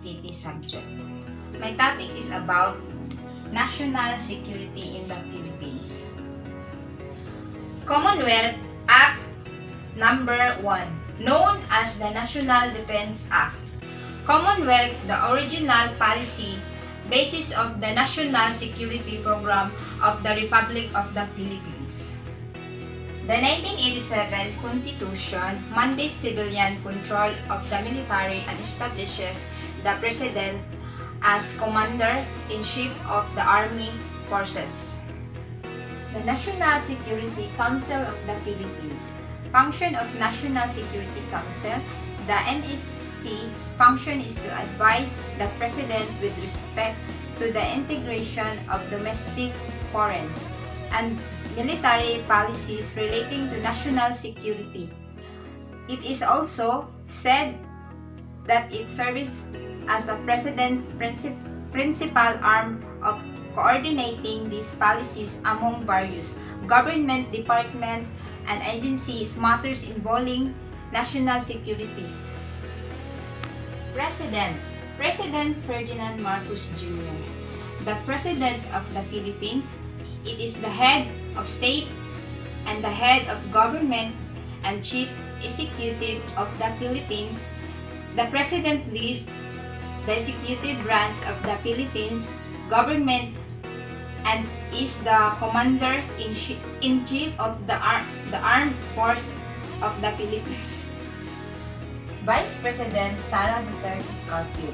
study subject. My topic is about national security in the Philippines. Commonwealth Act Number 1, known as the National Defense Act. Commonwealth, the original policy basis of the national security program of the Republic of the Philippines. The 1987 Constitution mandates civilian control of the military and establishes the President as Commander-in-Chief of the Army Forces. The National Security Council of the Philippines. Function of National Security Council. The NSC function is to advise the President with respect to the integration of domestic, foreign, and military policies relating to national security. It is also said that it serves as a President's principal arm of coordinating these policies among various government departments and agencies matters involving national security. President Ferdinand Marcos Jr., the President of the Philippines. It is the head of state and the head of government and chief executive of the Philippines. The President leads the executive branch of the Philippines government and is the Commander-in-Chief of the Armed Force of the Philippines. Vice President Sara Duterte Carpio.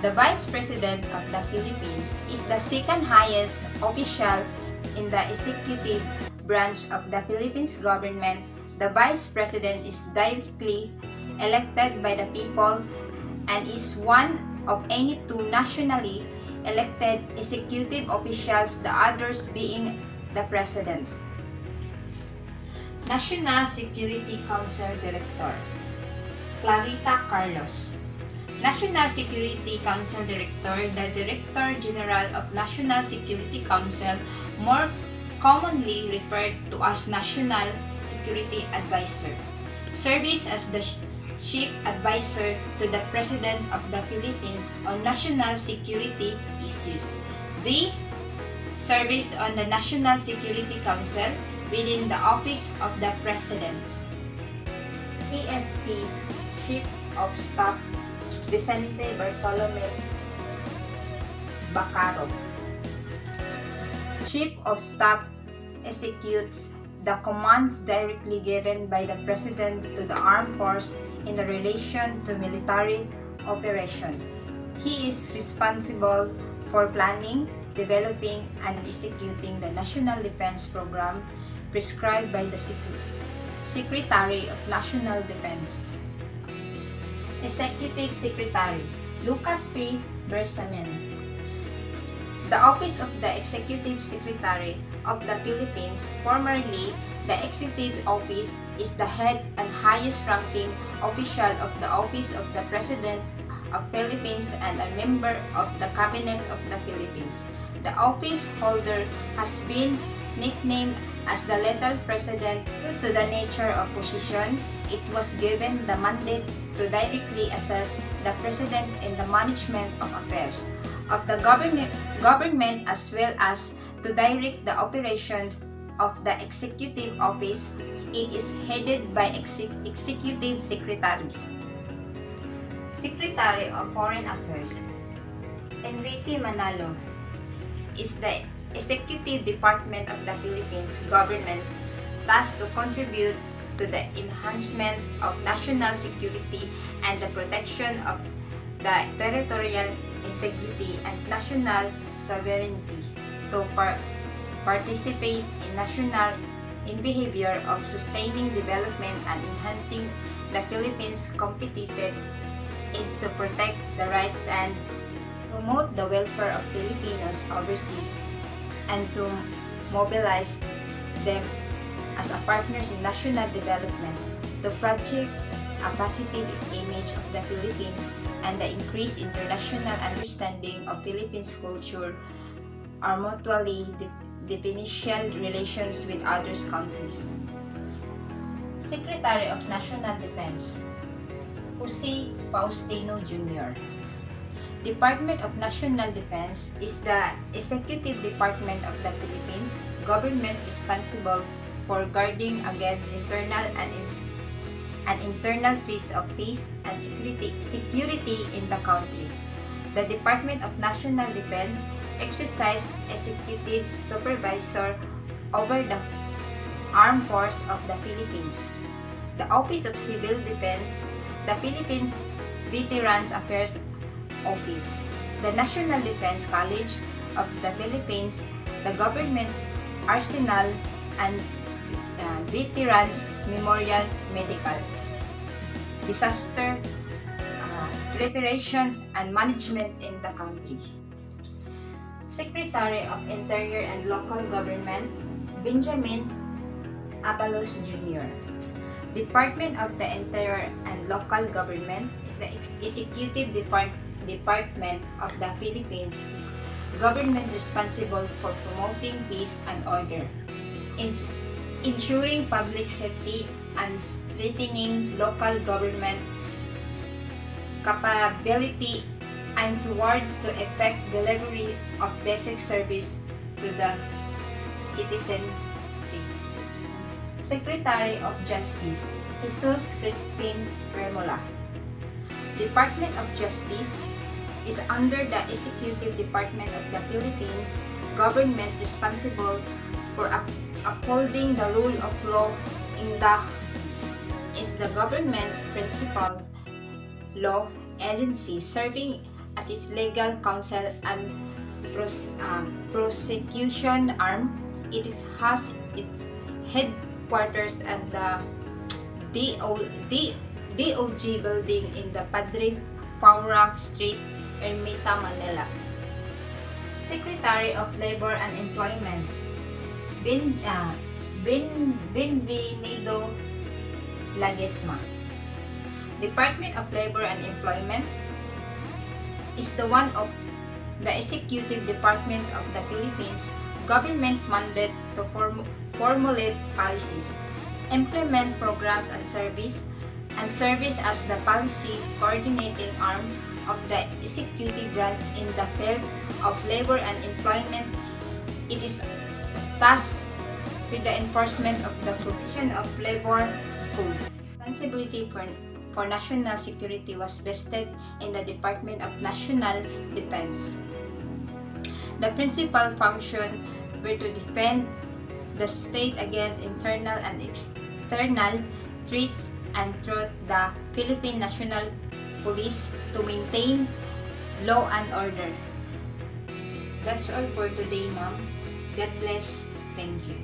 The Vice President of the Philippines is the second highest official in the executive branch of the Philippines government. The Vice President is directly elected by the people and is one of any two nationally elected executive officials, the others being the President. National Security Council Director Clarita Carlos. National Security Council Director, the Director General of National Security Council, more commonly referred to as National Security Advisor, serves as the Chief Advisor to the President of the Philippines on national security issues. The serves on the National Security Council within the Office of the President. PFP Chief of Staff Vicente Bartolome Bacaro. Chief of Staff executes the commands directly given by the President to the armed force in relation to military operation. He is responsible for planning, developing, and executing the National Defense Program prescribed by the Secretary of National Defense. Executive Secretary Lucas P. Bersamin. The Office of the Executive Secretary of the Philippines, formerly the Executive Office, is the head and highest ranking official of the Office of the President of Philippines and a member of the Cabinet of the Philippines. The office holder has been nicknamed as the Lethal President due to the nature of position. It was given the mandate to directly assess the President in the management of affairs of the government as well as to direct the operations of the Executive Office. It is headed by Executive Secretary. Secretary of Foreign Affairs Enrique Manalo is the Executive Department of the Philippines government tasked to contribute to the enhancement of national security and the protection of the territorial integrity and national sovereignty, to participate in behavior of sustaining development and enhancing the Philippines' competitive aids to protect the rights and promote the welfare of Filipinos overseas and to mobilize them as a partners in national development to project a positive image of the Philippines and the increased international understanding of Philippines culture are mutually beneficial relations with other countries. Secretary of National Defense Jose Faustino Jr. Department of National Defense is the executive department of the Philippines government responsible for guarding against internal and internal threats of peace and security in the country. The Department of National Defense exercises executive supervisor over the Armed Forces of the Philippines. The Office of Civil Defense, the Philippines Veterans Affairs Office, the National Defense College of the Philippines, the Government Arsenal, and Veterans Memorial Medical. Disaster preparations and management in the country. Secretary of Interior and Local Government, Benjamin Abalos Jr. Department of the Interior and Local Government is the executive department of the Philippines government responsible for promoting peace and order, ensuring public safety and strengthening local government capability and towards to effect delivery of basic service to the citizen. Secretary of Justice, Jesus Crispin Remola. Department of Justice is under the Executive Department of the Philippines government responsible for upholding the rule of law in the is the government's principal law agency serving as its legal counsel and prosecution arm. It has its headquarters at the DOJ building in the Padre Paura Street, Ermita, Manila. Secretary of Labor and Employment, Benvenido Lagesma. Department of Labor and Employment is the one of the executive department of the Philippines government mandate to formulate policies, implement programs and service as the policy coordinating arm of the executive branch in the field of labor and employment. It is tasked with the enforcement of the provision of labor code. Responsibility for national security was vested in the Department of National Defense. The principal function were to defend the state against internal and external threats and through the Philippine National Police to maintain law and order. That's all for today, ma'am. God bless. Thank you.